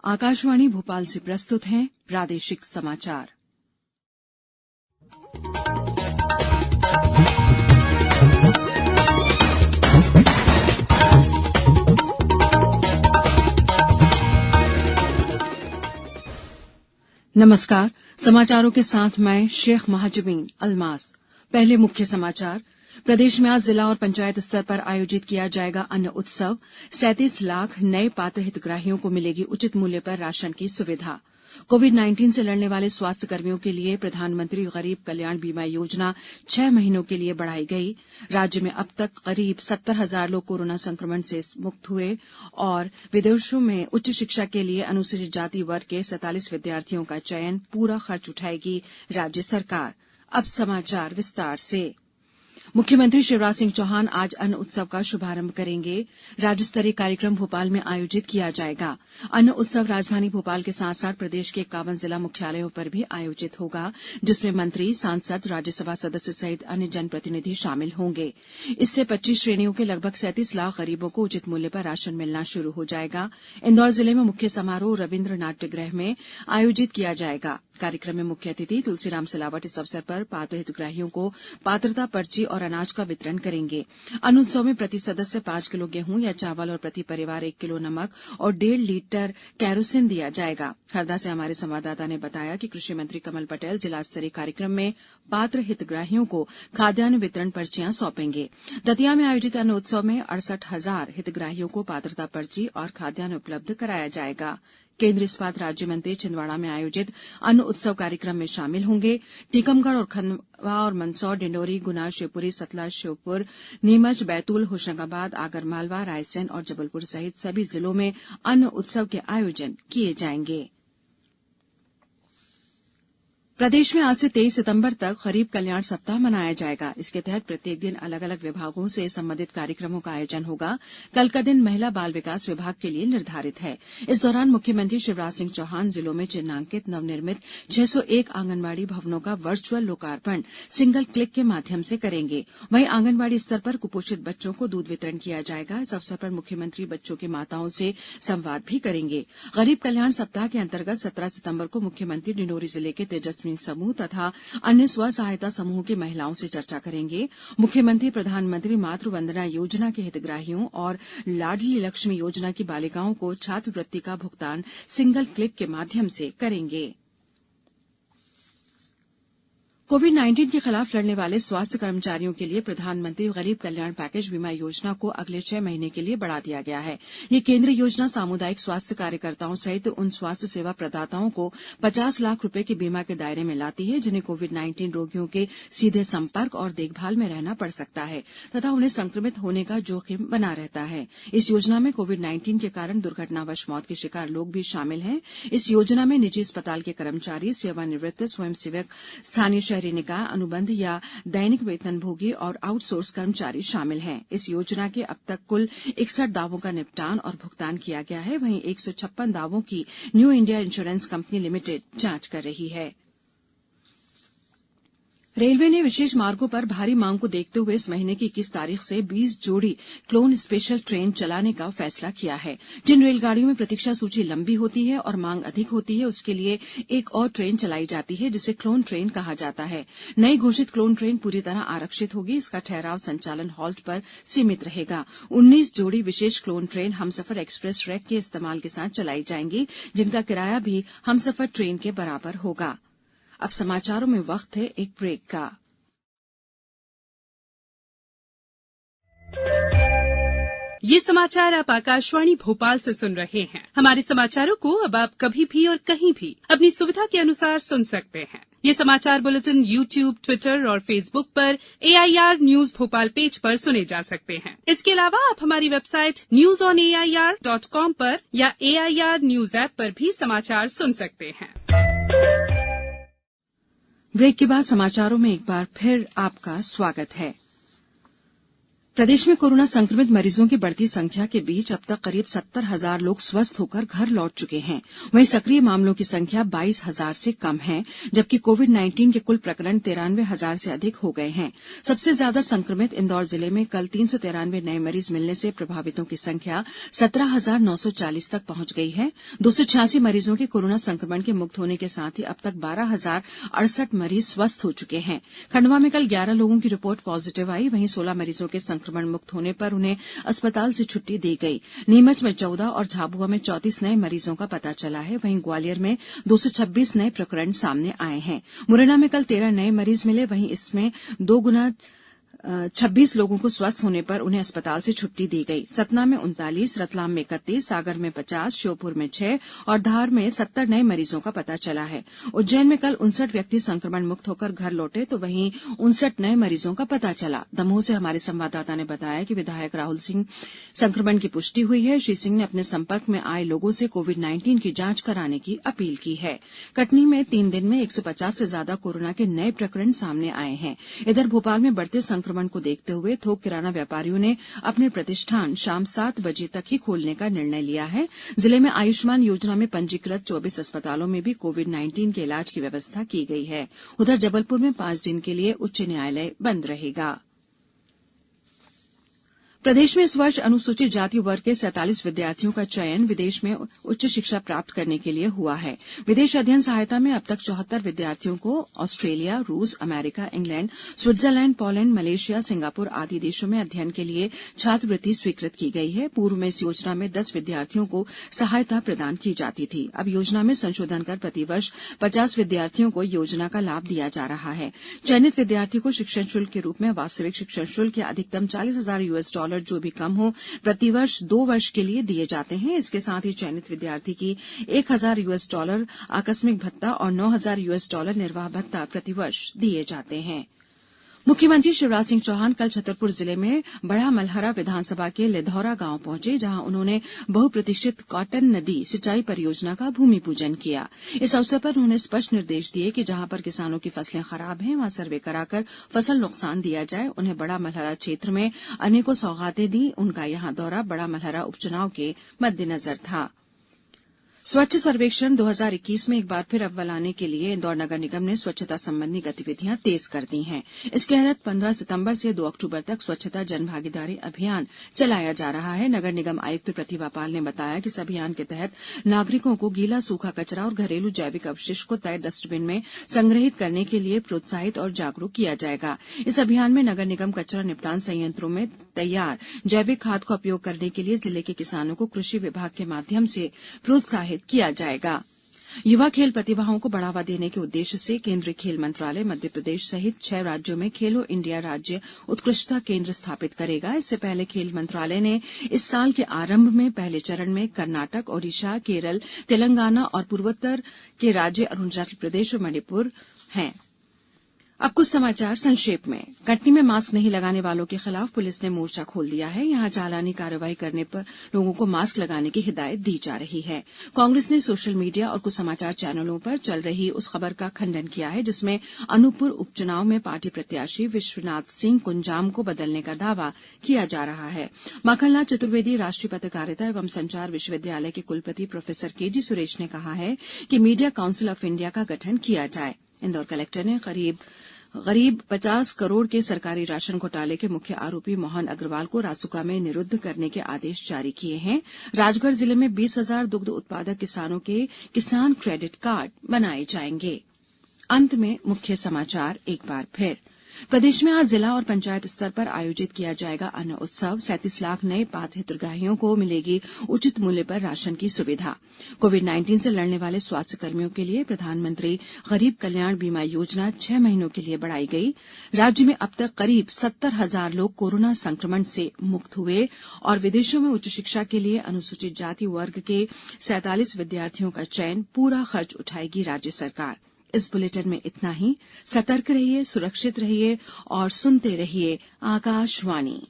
आकाशवाणी भोपाल से प्रस्तुत हैं प्रादेशिक समाचार। नमस्कार, समाचारों के साथ मैं शेख महाजबीन अल्मास। पहले मुख्य समाचार। प्रदेश में आज जिला और पंचायत स्तर पर आयोजित किया जाएगा अन्न उत्सव। 37 लाख नए पात्र हितग्राहियों को मिलेगी उचित मूल्य पर राशन की सुविधा। कोविड-19 से लड़ने वाले स्वास्थ्य कर्मियों के लिए प्रधानमंत्री गरीब कल्याण बीमा योजना 6 महीनों के लिए बढ़ाई गई। राज्य में अब तक करीब 70,000 लोग कोरोना संक्रमण से मुक्त हुए और विदेशों में उच्च शिक्षा के लिए अनुसूचित जाति वर्ग के 47 विद्यार्थियों का चयन, पूरा खर्च उठाएगी राज्य सरकार। अब समाचार विस्तार से। मुख्यमंत्री शिवराज सिंह चौहान आज अन्न उत्सव का शुभारंभ करेंगे। राज्य स्तरीय कार्यक्रम भोपाल में आयोजित किया जाएगा। अन्न उत्सव राजधानी भोपाल के साथ साथ प्रदेश के 51 जिला मुख्यालयों पर भी आयोजित होगा, जिसमें मंत्री, सांसद, राज्यसभा सदस्य सहित अन्य जनप्रतिनिधि शामिल होंगे। इससे 25 श्रेणियों के लगभग 37 लाख गरीबों को उचित मूल्य पर राशन मिलना शुरू हो जाएगा। इंदौर जिले में मुख्य समारोह रविन्द्र नाट्यगृह में आयोजित किया जाएगा। कार्यक्रम में मुख्य अतिथि तुलसीराम सिलावट इस अवसर पर पात्र हितग्राहियों को पात्रता पर्ची और अनाज का वितरण करेंगे। अन्न उत्सव में प्रति सदस्य 5 किलो गेहूं या चावल और प्रति परिवार 1 किलो नमक और 1.5 लीटर कैरोसिन दिया जाएगा। हरदा से हमारे संवाददाता ने बताया कि कृषि मंत्री कमल पटेल जिला स्तरीय कार्यक्रम में पात्र हितग्राहियों को खाद्यान्न वितरण पर्चियां सौंपेंगे। दतिया में आयोजित अन्न उत्सव में 68,000 हितग्राहियों को पात्रता पर्ची और खाद्यान्न उपलब्ध कराया जाएगा। केंद्रीय इस्पात राज्य मंत्री छिंदवाड़ा में आयोजित अन्न उत्सव कार्यक्रम में शामिल होंगे। टीकमगढ़ और खंडवा और मंदसौर, डिंडोरी, गुना, शिवपुरी, सतना, श्योपुर, नीमच, बैतूल, होशंगाबाद, आगरमालवा, रायसेन और जबलपुर सहित सभी जिलों में अन्न उत्सव के आयोजन किए जाएंगे। प्रदेश में आज से 23 सितंबर तक गरीब कल्याण सप्ताह मनाया जाएगा। इसके तहत प्रत्येक दिन अलग अलग विभागों से संबंधित कार्यक्रमों का आयोजन होगा। कल का दिन महिला बाल विकास विभाग के लिए निर्धारित है। इस दौरान मुख्यमंत्री शिवराज सिंह चौहान जिलों में चिन्हांकित नवनिर्मित 601 आंगनबाड़ी भवनों का वर्चुअल लोकार्पण सिंगल क्लिक के माध्यम से करेंगे। वहीं आंगनबाड़ी स्तर पर कुपोषित बच्चों को दूध वितरण किया जाएगा। इस अवसर पर मुख्यमंत्री बच्चों की माताओं से संवाद भी करेंगे। गरीब कल्याण सप्ताह के अंतर्गत 17 सितंबर को मुख्यमंत्री डिंडोरी जिले के तेजस्वी समूह तथा अन्य स्व सहायता समूह की महिलाओं से चर्चा करेंगे। मुख्यमंत्री प्रधानमंत्री मातृ वंदना योजना के हितग्राहियों और लाडली लक्ष्मी योजना की बालिकाओं को छात्रवृत्ति का भुगतान सिंगल क्लिक के माध्यम से करेंगे। कोविड-19 के खिलाफ लड़ने वाले स्वास्थ्य कर्मचारियों के लिए प्रधानमंत्री गरीब कल्याण पैकेज बीमा योजना को अगले 6 महीने के लिए बढ़ा दिया गया है। ये केंद्रीय योजना सामुदायिक स्वास्थ्य कार्यकर्ताओं सहित उन स्वास्थ्य सेवा प्रदाताओं को 50 लाख रुपए के बीमा के दायरे में लाती है जिन्हें कोविड-19 रोगियों के सीधे संपर्क और देखभाल में रहना पड़ सकता है तथा उन्हें संक्रमित होने का जोखिम बना रहता है। इस योजना में कोविड-19 के कारण दुर्घटनावश मौत के शिकार लोग भी शामिल हैं। इस योजना में निजी अस्पताल के कर्मचारी, सेवानिवृत्त स्वयंसेवक, स्थानीय शहरी निकाय, अनुबंध या दैनिक वेतनभोगी और आउटसोर्स कर्मचारी शामिल हैं। इस योजना के अब तक कुल 61 दावों का निपटान और भुगतान किया गया है। वहीं 156 दावों की new India insurance company limited जांच कर रही है। रेलवे ने विशेष मार्गों पर भारी मांग को देखते हुए इस महीने की 21 तारीख से 20 जोड़ी क्लोन स्पेशल ट्रेन चलाने का फैसला किया है। जिन रेलगाड़ियों में प्रतीक्षा सूची लंबी होती है और मांग अधिक होती है, उसके लिए एक और ट्रेन चलाई जाती है जिसे क्लोन ट्रेन कहा जाता है। नई घोषित क्लोन ट्रेन पूरी तरह आरक्षित होगी। इसका ठहराव संचालन हॉल्ट पर सीमित रहेगा। 19 जोड़ी विशेष clone train Humsafar express rake के इस्तेमाल के साथ चलाई जाएंगी, जिनका किराया भी हमसफर ट्रेन के बराबर होगा। अब समाचारों में वक्त है एक ब्रेक का। ये समाचार आप आकाशवाणी भोपाल से सुन रहे हैं। हमारे समाचारों को अब आप कभी भी और कहीं भी अपनी सुविधा के अनुसार सुन सकते हैं। ये समाचार बुलेटिन YouTube, ट्विटर और फेसबुक पर AIR न्यूज भोपाल पेज पर सुने जा सकते हैं। इसके अलावा आप हमारी वेबसाइट newsonair.com पर या AIR न्यूज ऐप पर भी समाचार सुन सकते हैं। ब्रेक के बाद समाचारों में एक बार फिर आपका स्वागत है। प्रदेश में कोरोना संक्रमित मरीजों की बढ़ती संख्या के बीच अब तक करीब 70,000 लोग स्वस्थ होकर घर लौट चुके हैं। वहीं सक्रिय मामलों की संख्या 22,000 से कम है, जबकि कोविड-19 के कुल प्रकरण 93,000 से अधिक हो गए हैं। सबसे ज्यादा संक्रमित इंदौर जिले में कल 393 नए मरीज मिलने से प्रभावितों की संख्या 17,940 तक पहुंच गई है। 286 मरीजों के कोरोना संक्रमण के मुक्त होने के साथ ही अब तक 12,068 मरीज स्वस्थ हो चुके हैं। खंडवा में कल 11 लोगों की रिपोर्ट पॉजिटिव आई। वहीं 16 मरीजों के संक्रमण मुक्त होने पर उन्हें अस्पताल से छुट्टी दी गई। नीमच में 14 और झाबुआ में 34 नए मरीजों का पता चला है। वहीं ग्वालियर में 226 नए प्रकरण सामने आए हैं। मुरैना में कल 13 नए मरीज मिले। वहीं इसमें 2 गुना 26 लोगों को स्वस्थ होने पर उन्हें अस्पताल से छुट्टी दी गई। सतना में 39, रतलाम में 31, सागर में 50, श्योपुर में 6 और धार में 70 नए मरीजों का पता चला है। उज्जैन में कल 59 व्यक्ति संक्रमण मुक्त होकर घर लौटे तो वहीं 59 नए मरीजों का पता चला। दमोह से हमारे संवाददाता ने बताया कि विधायक राहुल सिंह संक्रमण की पुष्टि हुई है। श्री सिंह ने अपने संपर्क में आए लोगों से कोविड-19 की जांच कराने की अपील की है। कटनी में 3 दिन में 150 से ज्यादा कोरोना के नए प्रकरण सामने आए हैं। इधर भोपाल में बढ़ते संक्रमण को देखते हुए थोक किराना व्यापारियों ने अपने प्रतिष्ठान शाम 7 बजे तक ही खोलने का निर्णय लिया है। जिले में आयुष्मान योजना में पंजीकृत 24 अस्पतालों में भी कोविड-19 के इलाज की व्यवस्था की गई है। उधर जबलपुर में 5 दिन के लिए उच्च न्यायालय बंद रहेगा। प्रदेश में इस वर्ष अनुसूचित जाति वर्ग के 47 विद्यार्थियों का चयन विदेश में उच्च शिक्षा प्राप्त करने के लिए हुआ है। विदेश अध्ययन सहायता में अब तक 74 विद्यार्थियों को ऑस्ट्रेलिया, रूस, America, England, Switzerland, Poland, Malaysia, Singapore आदि देशों में अध्ययन के लिए छात्रवृत्ति स्वीकृत की गई है। पूर्व में इस योजना में 10 विद्यार्थियों को सहायता प्रदान की जाती थी। अब योजना में संशोधन कर प्रतिवर्ष 50 विद्यार्थियों को योजना का लाभ दिया जा रहा है। चयनित विद्यार्थी को शिक्षण शुल्क के रूप में वास्तविक शिक्षण शुल्क के अधिकतम $40,000 जो भी कम हो प्रतिवर्ष 2 वर्ष के लिए दिए जाते हैं। इसके साथ ही चयनित विद्यार्थी की $1,000 आकस्मिक भत्ता और $9,000 निर्वाह भत्ता प्रतिवर्ष दिए जाते हैं। मुख्यमंत्री शिवराज सिंह चौहान कल छतरपुर जिले में बड़ा मलहरा विधानसभा के लिधौरा गांव पहुंचे, जहां उन्होंने बहुप्रतीक्षित कॉटन नदी सिंचाई परियोजना का भूमि पूजन किया। इस अवसर पर उन्होंने स्पष्ट निर्देश दिए कि जहां पर किसानों की फसलें खराब हैं वहां सर्वे कराकर फसल नुकसान दिया जाए। उन्हें बड़ा मलहरा क्षेत्र में अनेकों सौगातें दी। उनका यहां दौरा बड़ा मलहरा उपचुनाव के मद्देनजर था। स्वच्छ सर्वेक्षण 2021 में एक बार फिर अव्वल आने के लिए इंदौर नगर निगम ने स्वच्छता संबंधी गतिविधियां तेज कर दी हैं। इसके तहत 15 सितंबर से 2 अक्टूबर तक स्वच्छता जनभागीदारी अभियान चलाया जा रहा है। नगर निगम आयुक्त प्रतिभा पाल ने बताया कि इस अभियान के तहत नागरिकों को गीला सूखा कचरा और घरेलू जैविक अपशिष्ट को तय डस्टबिन में संग्रहित करने के लिए प्रोत्साहित और जागरूक किया जाएगा। इस अभियान में नगर निगम कचरा निपटान संयंत्रों में तैयार जैविक खाद का उपयोग करने के लिए जिले के किसानों को कृषि विभाग के माध्यम से प्रोत्साहित किया जाएगा। युवा खेल प्रतिभाओं को बढ़ावा देने के उद्देश्य से केंद्रीय खेल मंत्रालय मध्य प्रदेश सहित 6 राज्यों में खेलो इंडिया राज्य उत्कृष्टता केंद्र स्थापित करेगा। इससे पहले खेल मंत्रालय ने इस साल के आरंभ में पहले चरण में कर्नाटक, ओडिशा, केरल, तेलंगाना और पूर्वोत्तर के राज्य अरुणाचल प्रदेश और मणिपुर हैं। अब कुछ समाचार संक्षेप में। कटनी में मास्क नहीं लगाने वालों के खिलाफ पुलिस ने मोर्चा खोल दिया है। यहां चालानी कार्रवाई करने पर लोगों को मास्क लगाने की हिदायत दी जा रही है। कांग्रेस ने सोशल मीडिया और कुछ समाचार चैनलों पर चल रही उस खबर का खंडन किया है जिसमें अनूपपुर उपचुनाव में पार्टी प्रत्याशी विश्वनाथ सिंह कुंजाम को बदलने का दावा किया जा रहा है। माखनलाल चतुर्वेदी राष्ट्रीय पत्रकारिता एवं संचार विश्वविद्यालय के कुलपति प्रोफेसर केजी सुरेश ने कहा है कि मीडिया काउंसिल ऑफ इंडिया का गठन किया जाए। इंदौर कलेक्टर ने करीब 50 करोड़ के सरकारी राशन घोटाले के मुख्य आरोपी मोहन अग्रवाल को रासुका में निरुद्ध करने के आदेश जारी किए हैं। राजगढ़ जिले में 20,000 दुग्ध उत्पादक किसानों के किसान क्रेडिट कार्ड बनाए जाएंगे। अंत में मुख्य समाचार एक बार फिर। प्रदेश में आज जिला और पंचायत स्तर पर आयोजित किया जाएगा अन्न उत्सव। 37 लाख नए पात्र हितग्राहियों को मिलेगी उचित मूल्य पर राशन की सुविधा। कोविड-19 से लड़ने वाले स्वास्थ्य कर्मियों के लिए प्रधानमंत्री गरीब कल्याण बीमा योजना 6 महीनों के लिए बढ़ाई गई। राज्य में अब तक करीब 70,000 लोग कोरोना संक्रमण से मुक्त हुए और विदेशों में उच्च शिक्षा के लिए अनुसूचित जाति वर्ग के 47 विद्यार्थियों का चयन, पूरा खर्च उठाएगी राज्य सरकार। इस बुलेटिन में इतना ही। सतर्क रहिए, सुरक्षित रहिए और सुनते रहिए आकाशवाणी।